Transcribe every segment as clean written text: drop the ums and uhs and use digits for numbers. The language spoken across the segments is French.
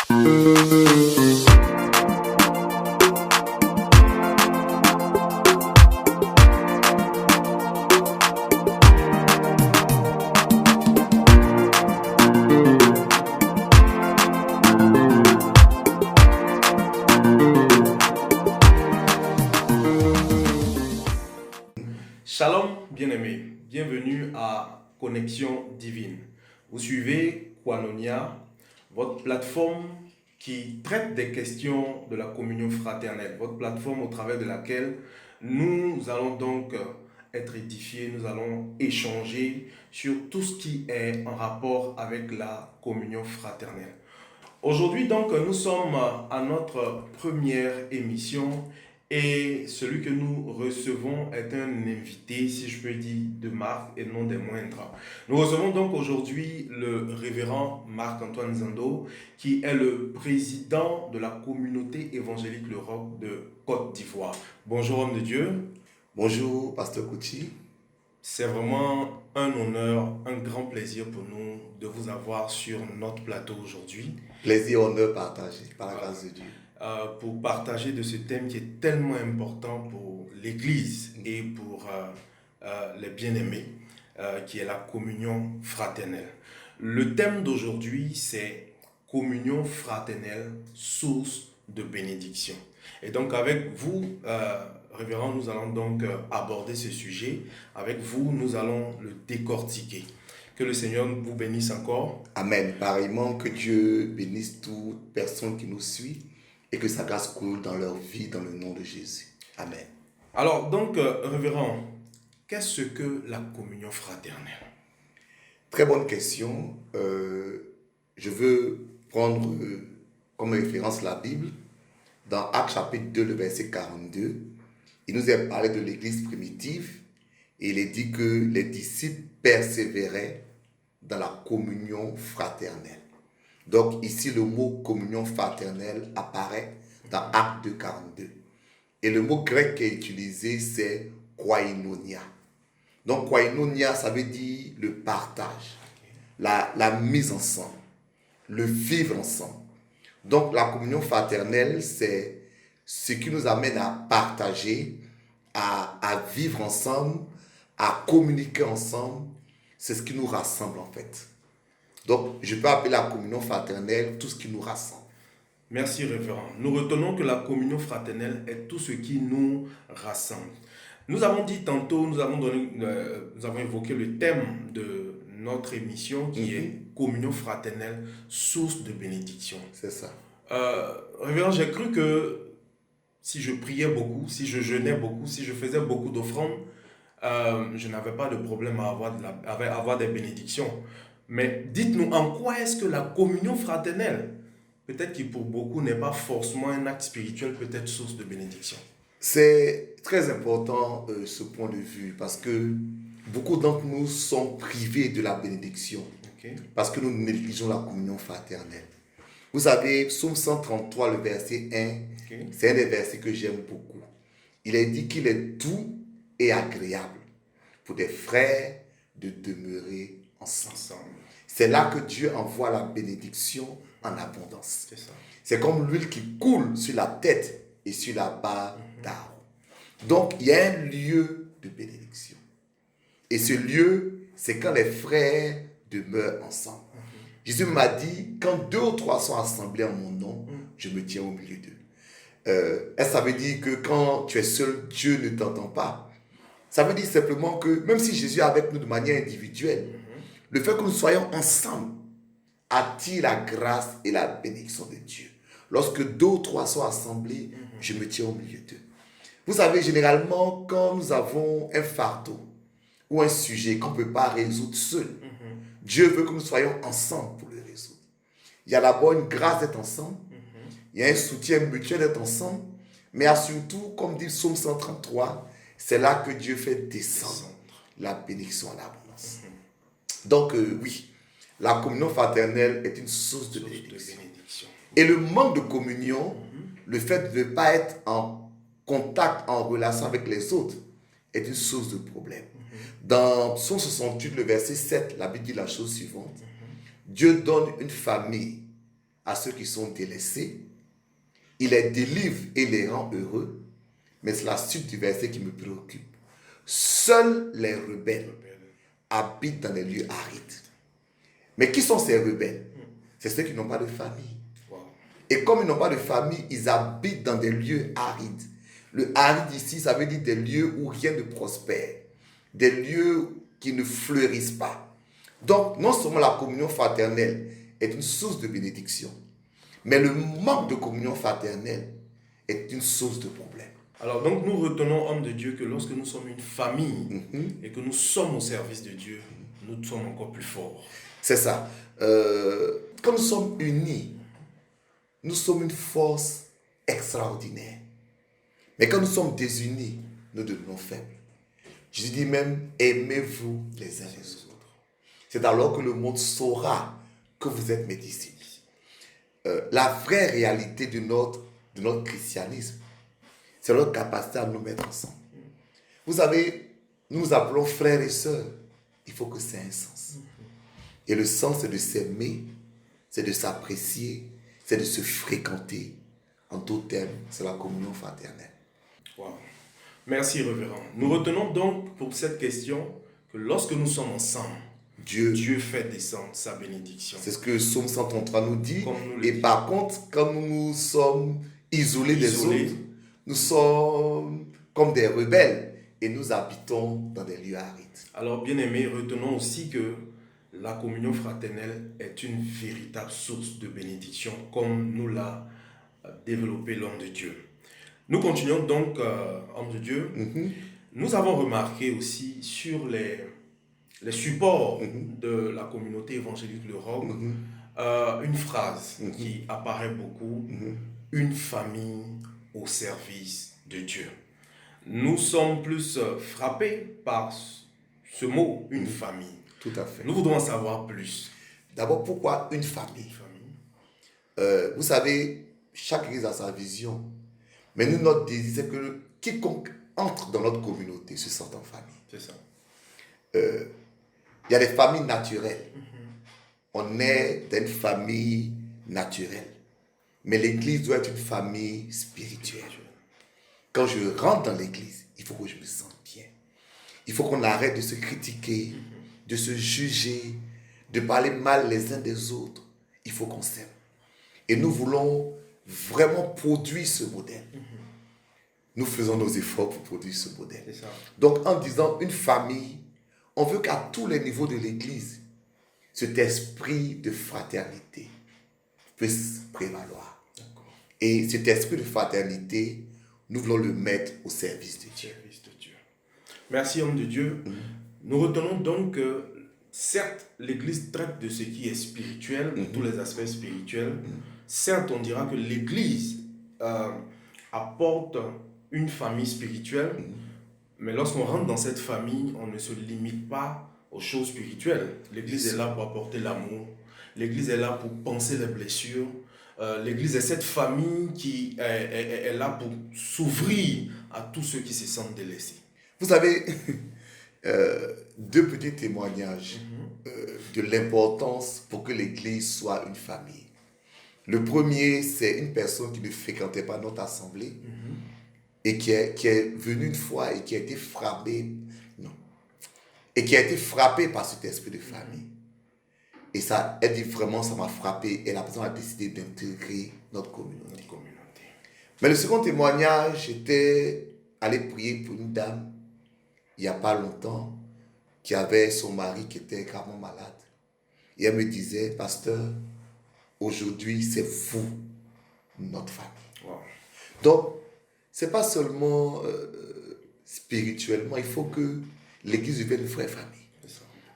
Shalom, bien-aimés, bienvenue à Connexion Divine. Vous suivez Koinonia, votre plateforme qui traite des questions de la communion fraternelle, votre plateforme au travers de laquelle nous allons donc être édifiés, nous allons échanger sur tout ce qui est en rapport avec la communion fraternelle. Aujourd'hui donc nous sommes à notre première émission. Et celui que nous recevons est un invité, si je peux dire, de marque et non des moindres. Nous recevons donc aujourd'hui le révérend Marc-Antoine Zando, qui est le président de la communauté évangélique Le Roc de Côte d'Ivoire. Bonjour homme de Dieu. Bonjour Pasteur Kouti. C'est vraiment un honneur, un grand plaisir pour nous de vous avoir sur notre plateau aujourd'hui. Plaisir, honneur partagé par la grâce de Dieu. Pour partager de ce thème qui est tellement important pour l'Église et pour les bien-aimés, qui est la communion fraternelle. Le thème d'aujourd'hui, c'est communion fraternelle, source de bénédiction. Et donc avec vous, révérend, nous allons donc aborder ce sujet. Avec vous, nous allons le décortiquer. Que le Seigneur vous bénisse encore. Amen. Pareillement, que Dieu bénisse toute personne qui nous suit et que sa grâce coule dans leur vie, dans le nom de Jésus. Amen. Alors, donc, révérend, qu'est-ce que la communion fraternelle? Très bonne question. Je veux prendre comme référence la Bible. Dans Actes chapitre 2, le verset 42, il nous est parlé de l'église primitive et il est dit que les disciples persévéraient dans la communion fraternelle. Donc ici, le mot communion fraternelle apparaît dans Acte 2, 42. Et le mot grec qui est utilisé, c'est koinonia. Donc koinonia, ça veut dire le partage, la mise ensemble, le vivre ensemble. Donc la communion fraternelle, c'est ce qui nous amène à partager, à vivre ensemble, à communiquer ensemble. C'est ce qui nous rassemble en fait. Donc, je peux appeler la communion fraternelle tout ce qui nous rassemble. Merci, révérend. Nous retenons que la communion fraternelle est tout ce qui nous rassemble. Nous avons dit tantôt, nous avons évoqué le thème de notre émission qui est communion fraternelle, source de bénédiction. C'est ça. Révérend, j'ai cru que si je priais beaucoup, si je jeûnais beaucoup, si je faisais beaucoup d'offrandes, je n'avais pas de problème à avoir des bénédictions. Mais dites-nous, en quoi est-ce que la communion fraternelle, peut-être qui pour beaucoup n'est pas forcément un acte spirituel, peut être source de bénédiction? C'est très important ce point de vue parce que beaucoup d'entre nous sont privés de la bénédiction parce que nous négligeons la communion fraternelle. Vous savez, Psaume 133, le verset 1, c'est un des versets que j'aime beaucoup. Il est dit qu'il est doux et agréable pour des frères de demeurer ensemble. C'est là que Dieu envoie la bénédiction en abondance. C'est comme l'huile qui coule sur la tête et sur la barbe d'Aaron. Donc, il y a un lieu de bénédiction. Et ce lieu, c'est quand les frères demeurent ensemble. Jésus m'a dit, quand 2 ou 3 sont assemblés en mon nom, je me tiens au milieu d'eux. Ça veut dire que quand tu es seul, Dieu ne t'entend pas. Ça veut dire simplement que même si Jésus est avec nous de manière individuelle, le fait que nous soyons ensemble attire la grâce et la bénédiction de Dieu. Lorsque 2 ou 3 sont assemblés, je me tiens au milieu d'eux. Vous savez, généralement, quand nous avons un fardeau ou un sujet qu'on ne peut pas résoudre seul, Dieu veut que nous soyons ensemble pour le résoudre. Il y a d'abord une grâce d'être ensemble, il y a un soutien mutuel d'être ensemble, mais il y a surtout, comme dit Psaume 133, c'est là que Dieu fait descendre la bénédiction en abondance. Donc oui, la communion fraternelle est une source de bénédiction. Et le manque de communion, le fait de ne pas être en contact, en relation avec les autres, est une source de problème. Dans Psaume 68, le verset 7, la Bible dit la chose suivante. Dieu donne une famille à ceux qui sont délaissés. Il les délivre et les rend heureux. Mais c'est la suite du verset qui me préoccupe. Seuls les rebelles habitent dans les lieux arides. Mais qui sont ces rebelles? C'est ceux qui n'ont pas de famille. Et comme ils n'ont pas de famille, ils habitent dans des lieux arides. Le aride ici, ça veut dire des lieux où rien ne prospère. Des lieux qui ne fleurissent pas. Donc, non seulement la communion fraternelle est une source de bénédiction, mais le manque de communion fraternelle est une source de problème. Alors, donc, nous retenons, homme de Dieu, que lorsque nous sommes une famille et que nous sommes au service de Dieu, nous sommes encore plus forts. C'est ça. Quand nous sommes unis, nous sommes une force extraordinaire. Mais quand nous sommes désunis, nous devenons faibles. Je dis même, aimez-vous les uns les autres. C'est alors que le monde saura que vous êtes mes disciples. La vraie réalité de notre christianisme, c'est notre capacité à nous mettre ensemble. Vous savez, nous nous appelons frères et sœurs. Il faut que c'est un sens. Et le sens, c'est de s'aimer, c'est de s'apprécier, c'est de se fréquenter. En d'autres termes, c'est la communion fraternelle. Wow. Merci, révérend. Nous retenons donc pour cette question que lorsque nous sommes ensemble, Dieu fait descendre sa bénédiction. C'est ce que Psaume 133 nous dit. Et par contre, quand nous sommes isolés des autres, nous sommes comme des rebelles et nous habitons dans des lieux arides. Alors, bien-aimés, retenons aussi que la communion fraternelle est une véritable source de bénédiction, comme nous l'a développé l'homme de Dieu. Nous continuons donc, homme de Dieu. Nous avons remarqué aussi sur les supports de la communauté évangélique Le Roc, une phrase qui apparaît beaucoup, une famille au service de Dieu. Nous sommes plus frappés par ce mot, une famille. Tout à fait. Nous voudrons en savoir plus. D'abord, pourquoi une famille? Vous savez, chaque église a sa vision. Mais nous, notre désir, c'est que quiconque entre dans notre communauté se sente en famille. C'est ça. Il y a des familles naturelles. On est d'une famille naturelle. Mais l'église doit être une famille spirituelle. Quand je rentre dans l'église, il faut que je me sente bien. Il faut qu'on arrête de se critiquer, de se juger, de parler mal les uns des autres. Il faut qu'on s'aime. Et nous voulons vraiment produire ce modèle. Nous faisons nos efforts pour produire ce modèle. Donc, en disant une famille, on veut qu'à tous les niveaux de l'église, cet esprit de fraternité puisse prévaloir. Et cet esprit de fraternité, nous voulons le mettre au service de Dieu. Merci, homme de Dieu. Nous retenons donc que, certes, l'Église traite de ce qui est spirituel, de tous les aspects spirituels. Certes, on dira que l'Église apporte une famille spirituelle, mais lorsqu'on rentre dans cette famille, on ne se limite pas aux choses spirituelles. L'Église est là pour apporter l'amour. L'Église est là pour penser les blessures. L'Église est cette famille qui est là pour s'ouvrir à tous ceux qui se sentent délaissés. Vous avez deux petits témoignages de l'importance pour que l'Église soit une famille. Le premier, c'est une personne qui ne fréquentait pas notre assemblée et qui est venue une fois et qui a été frappée, par cet esprit de famille. Et ça, elle dit vraiment, ça m'a frappé et la personne a décidé d'intégrer notre communauté. Mais le second témoignage, j'étais allé prier pour une dame il n'y a pas longtemps, qui avait son mari qui était gravement malade. Et elle me disait, pasteur, aujourd'hui, c'est vous, notre famille. Wow. Donc, ce n'est pas seulement spirituellement, il faut que l'Église devienne une vraie famille.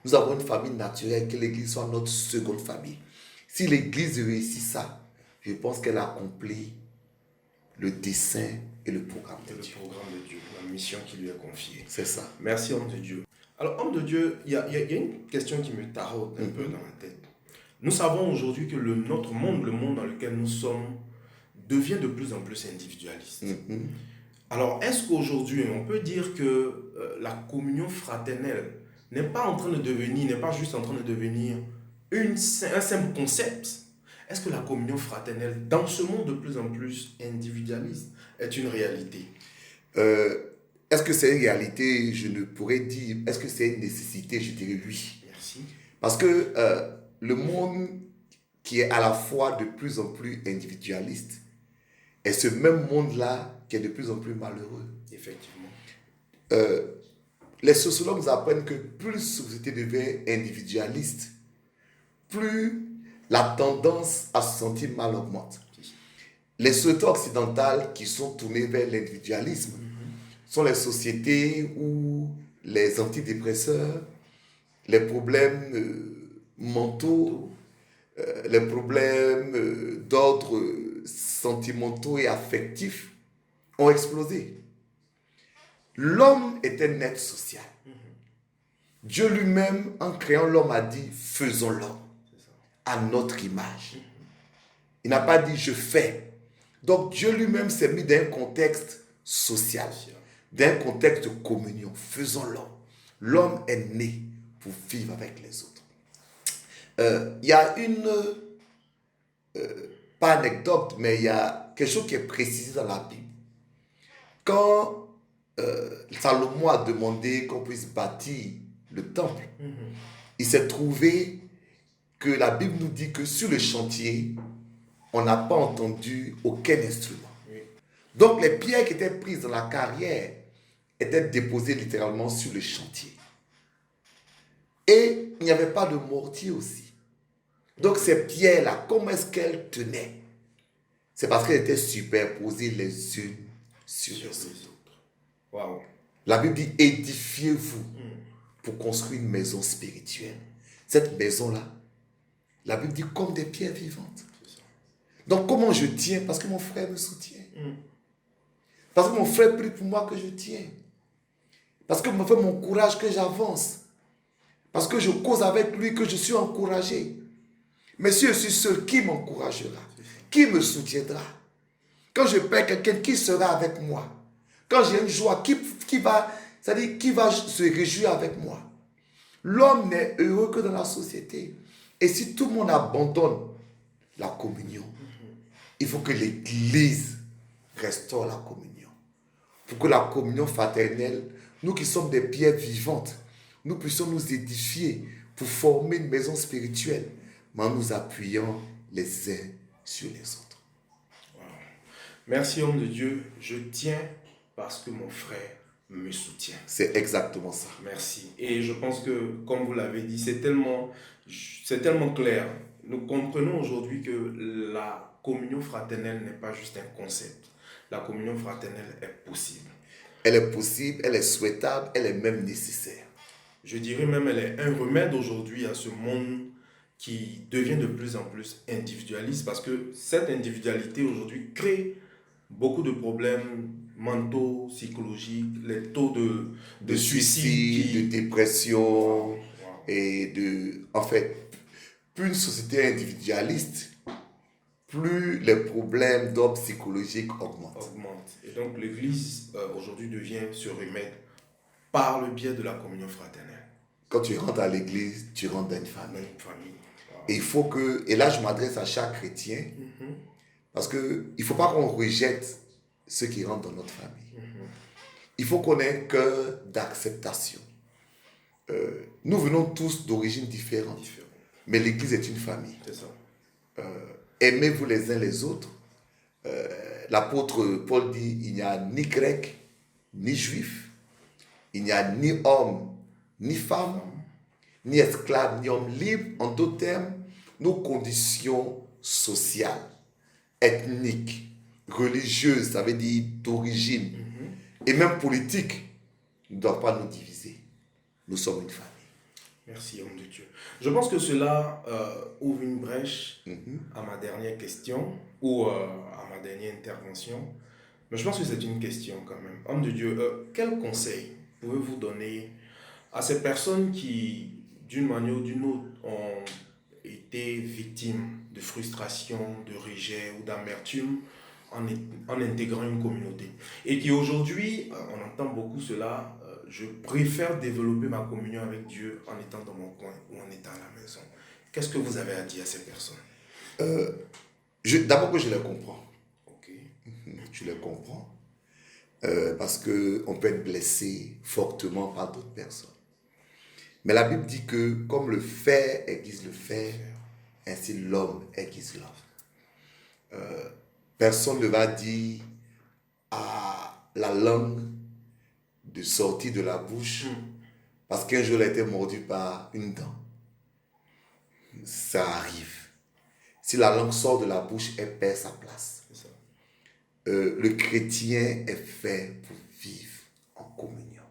Nous avons une famille naturelle, que l'Église soit notre seconde famille. Si l'Église réussit ça, je pense qu'elle accomplit le dessein et le programme de Dieu. La mission qui lui est confiée. C'est ça. Merci, homme de Dieu. Alors, homme de Dieu, il y a une question qui me taraude un peu dans la tête. Nous savons aujourd'hui que notre monde, le monde dans lequel nous sommes, devient de plus en plus individualiste. Alors, est-ce qu'aujourd'hui, on peut dire que la communion fraternelle n'est pas juste en train de devenir un simple concept? est-ce que la communion fraternelle, dans ce monde de plus en plus individualiste, est une réalité? Est-ce que c'est une réalité? Je ne pourrais dire. Est-ce que c'est une nécessité? Je dirais oui. Merci. Parce que le monde qui est à la fois de plus en plus individualiste est ce même monde-là qui est de plus en plus malheureux. Effectivement. Les sociologues nous apprennent que plus la société devient individualiste, plus la tendance à se sentir mal augmente. Les sociétés occidentales qui sont tournées vers l'individualisme sont les sociétés où les antidépresseurs, les problèmes mentaux, les problèmes d'ordre sentimentaux et affectifs ont explosé. L'homme est un être social. Dieu lui-même, en créant l'homme, a dit « faisons l'homme à notre image ». Il n'a pas dit « je fais ». Donc Dieu lui-même s'est mis dans un contexte social, dans un contexte de communion. Faisons l'homme. L'homme est né pour vivre avec les autres. Il y a une, pas anecdote, mais il y a quelque chose qui est précisé dans la Bible. Quand Salomon a demandé qu'on puisse bâtir le temple, il s'est trouvé que la Bible nous dit que sur le chantier, on n'a pas entendu aucun instrument. Donc les pierres qui étaient prises dans la carrière étaient déposées littéralement sur le chantier. Et il n'y avait pas de mortier aussi. Donc ces pierres-là, comment est-ce qu'elles tenaient? C'est parce qu'elles étaient superposées les unes sur les autres. Wow. La Bible dit édifiez-vous pour construire une maison spirituelle. Cette maison-là, la Bible dit comme des pierres vivantes. Donc comment je tiens? Parce que mon frère me soutient. Parce que mon frère prie pour moi que je tiens. Parce que mon frère m'encourage que j'avance. Parce que je cause avec lui que je suis encouragé. Mais si je suis seul, qui m'encouragera? Qui me soutiendra? Quand je perds quelqu'un, qui sera avec moi? Quand j'ai une joie, qui va se réjouir avec moi? L'homme n'est heureux que dans la société. Et si tout le monde abandonne la communion, il faut que l'Église restaure la communion. Pour que la communion fraternelle, nous qui sommes des pierres vivantes, nous puissions nous édifier pour former une maison spirituelle, mais en nous appuyant les uns sur les autres. Wow. Merci, homme de Dieu. Je tiens parce que mon frère me soutient. C'est exactement ça. Merci. Et je pense que, comme vous l'avez dit, c'est tellement clair. Nous comprenons aujourd'hui que la communion fraternelle n'est pas juste un concept. La communion fraternelle est possible. Elle est possible, elle est souhaitable, elle est même nécessaire. Je dirais même elle est un remède aujourd'hui à ce monde qui devient de plus en plus individualiste, parce que cette individualité aujourd'hui crée beaucoup de problèmes mentaux, psychologiques, les taux de suicide, de dépression, et de... En fait, plus une société individualiste, plus les problèmes d'ordre psychologique augmentent. Et donc l'Église aujourd'hui devient ce remède par le biais de la communion fraternelle. Quand tu rentres à l'Église, tu rentres dans une famille. Wow. Et il faut que... Et là, je m'adresse à chaque chrétien, parce qu'il ne faut pas qu'on rejette ceux qui rentrent dans notre famille. Il faut qu'on ait un cœur d'acceptation. Nous venons tous d'origines différentes. Mais l'Église est une famille. C'est ça. Aimez-vous les uns les autres. L'apôtre Paul dit, il n'y a ni grec, ni juif. Il n'y a ni homme, ni femme, ni esclave, ni homme libre. En d'autres termes, nos conditions sociales, ethniques, religieuses, ça veut dire d'origine, et même politiques, ne doivent pas nous diviser. Nous sommes une famille. Merci, homme de Dieu. Je pense que cela ouvre une brèche à ma dernière question, ou à ma dernière intervention. Mais je pense que c'est une question quand même. Homme de Dieu, quel conseil pouvez-vous donner à ces personnes qui, d'une manière ou d'une autre, ont été victimes de frustration, de rejet ou d'amertume en intégrant une communauté? Et qui aujourd'hui, on entend beaucoup cela, je préfère développer ma communion avec Dieu en étant dans mon coin ou en étant à la maison. Qu'est-ce que vous avez à dire à ces personnes? D'abord que je les comprends. Ok. Je les comprends. Parce qu'on peut être blessé fortement par d'autres personnes. Mais la Bible dit que comme le fer aiguise le fer, ainsi l'homme aiguise l'homme. Personne ne va dire à la langue de sortir de la bouche parce qu'un jour elle a été mordue par une dent. Ça arrive. Si la langue sort de la bouche, elle perd sa place. C'est ça. Le chrétien est fait pour vivre en communion.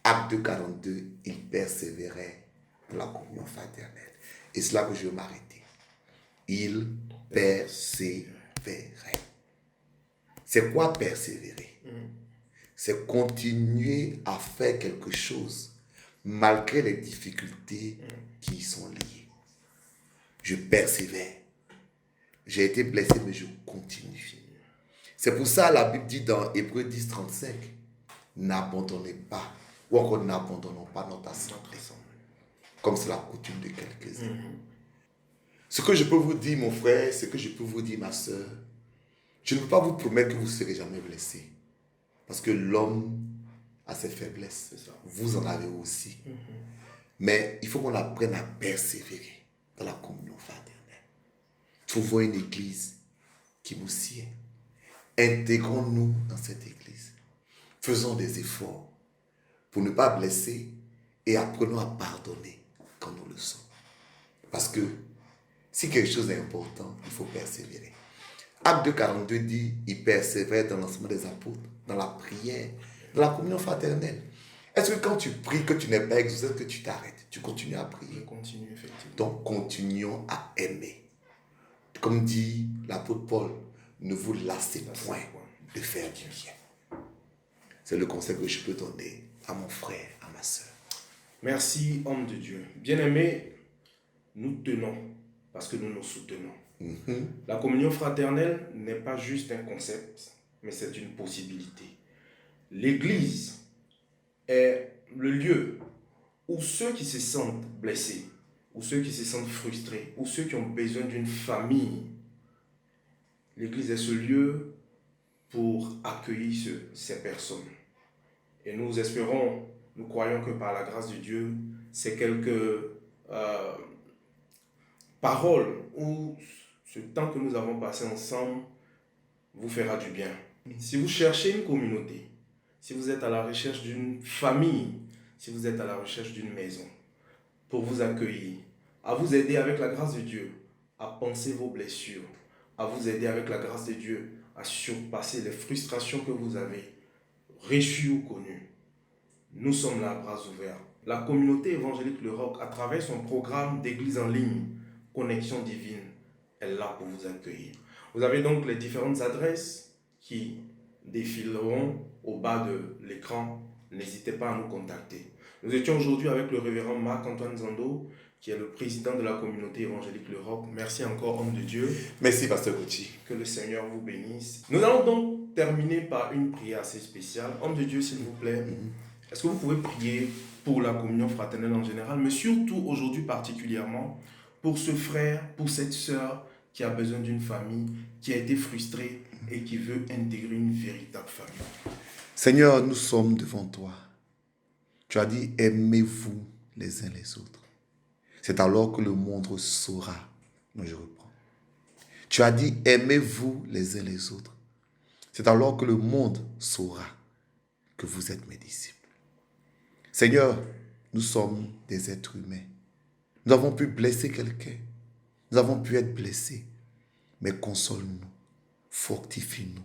Acte 2:42, il persévérait dans la communion fraternelle. Et c'est là que je veux m'arrêter. Il persévérait. C'est quoi persévérer? C'est continuer à faire quelque chose malgré les difficultés qui y sont liées. Je persévère. J'ai été blessé, mais je continue. C'est pour ça la Bible dit dans Hébreux 10:35, n'abandonnez pas, ou encore n'abandonnons pas notre assemblée, comme c'est la coutume de quelques-uns. Ce que je peux vous dire, mon frère, ce que je peux vous dire, ma soeur, je ne peux pas vous promettre que vous ne serez jamais blessé. Parce que l'homme a ses faiblesses. Vous en avez aussi. Mais il faut qu'on apprenne à persévérer dans la communion fraternelle. Trouvons une église qui vous sied. Intégrons-nous dans cette église. Faisons des efforts pour ne pas blesser et apprenons à pardonner quand nous le sommes. Parce que si quelque chose est important, il faut persévérer. Acte 2:42 dit, il persévère dans l'enseignement des apôtres, dans la prière, dans la communion fraternelle. Est-ce que quand tu pries, que tu n'es pas exaucé, que tu t'arrêtes, tu continues à prier? Je continue, effectivement. Donc, continuons à aimer. Comme dit l'apôtre Paul, ne vous lassez point de faire du bien. C'est le conseil que je peux donner à mon frère, à ma soeur. Merci, homme de Dieu. Bien-aimés, nous tenons parce que nous nous soutenons. La communion fraternelle n'est pas juste un concept, mais c'est une possibilité. L'Église est le lieu où ceux qui se sentent blessés, ou ceux qui se sentent frustrés, ou ceux qui ont besoin d'une famille, l'Église est ce lieu pour accueillir ces personnes. Et nous espérons, nous croyons que par la grâce de Dieu, ces quelques paroles ou ce temps que nous avons passé ensemble vous fera du bien. Si vous cherchez une communauté, si vous êtes à la recherche d'une famille, si vous êtes à la recherche d'une maison, pour vous accueillir, à vous aider avec la grâce de Dieu à penser vos blessures, à vous aider avec la grâce de Dieu à surpasser les frustrations que vous avez reçues ou connues, nous sommes là, bras ouverts. La communauté évangélique Le Roc, à travers son programme d'église en ligne, Connexion Divine, est là pour vous accueillir. Vous avez donc les différentes adresses qui défileront au bas de l'écran. N'hésitez pas à nous contacter. Nous étions aujourd'hui avec le révérend Marc-Antoine Zando, qui est le président de la communauté évangélique Le Roc. Merci encore, homme de Dieu. Merci, pasteur Gauthier. Que le Seigneur vous bénisse. Nous allons donc terminer par une prière assez spéciale. Homme de Dieu, s'il vous plaît, est-ce que vous pouvez prier pour la communion fraternelle en général, mais surtout aujourd'hui particulièrement pour ce frère, pour cette sœur qui a besoin d'une famille, qui a été frustrée et qui veut intégrer une véritable famille. Seigneur, nous sommes devant toi. Tu as dit, aimez-vous les uns les autres. C'est alors que le monde saura. Non, je reprends. Tu as dit, aimez-vous les uns les autres. C'est alors que le monde saura que vous êtes mes disciples. Seigneur, nous sommes des êtres humains. Nous avons pu blesser quelqu'un. Nous avons pu être blessés. Mais console-nous, fortifie-nous,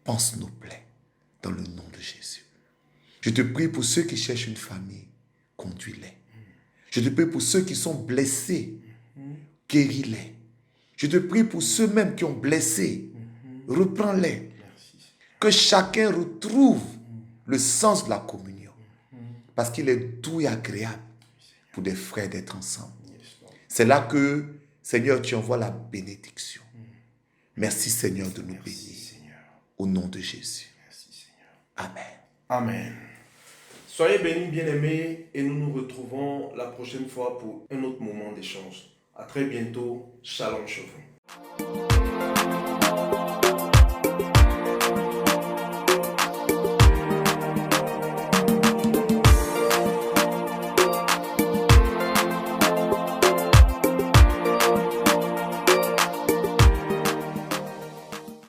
pense nos plaies dans le nom de Jésus. Je te prie pour ceux qui cherchent une famille, conduis-les. Je te prie pour ceux qui sont blessés, guéris-les. Je te prie pour ceux même qui ont blessé, reprends-les. Que chacun retrouve le sens de la communion. Parce qu'il est doux et agréable pour des frères d'être ensemble. C'est là que, Seigneur, tu envoies la bénédiction. Merci, Seigneur, de nous bénir. Au nom de Jésus. Amen. Amen. Soyez bénis, bien-aimés, et nous nous retrouvons la prochaine fois pour un autre moment d'échange. À très bientôt. Shalom chez vous.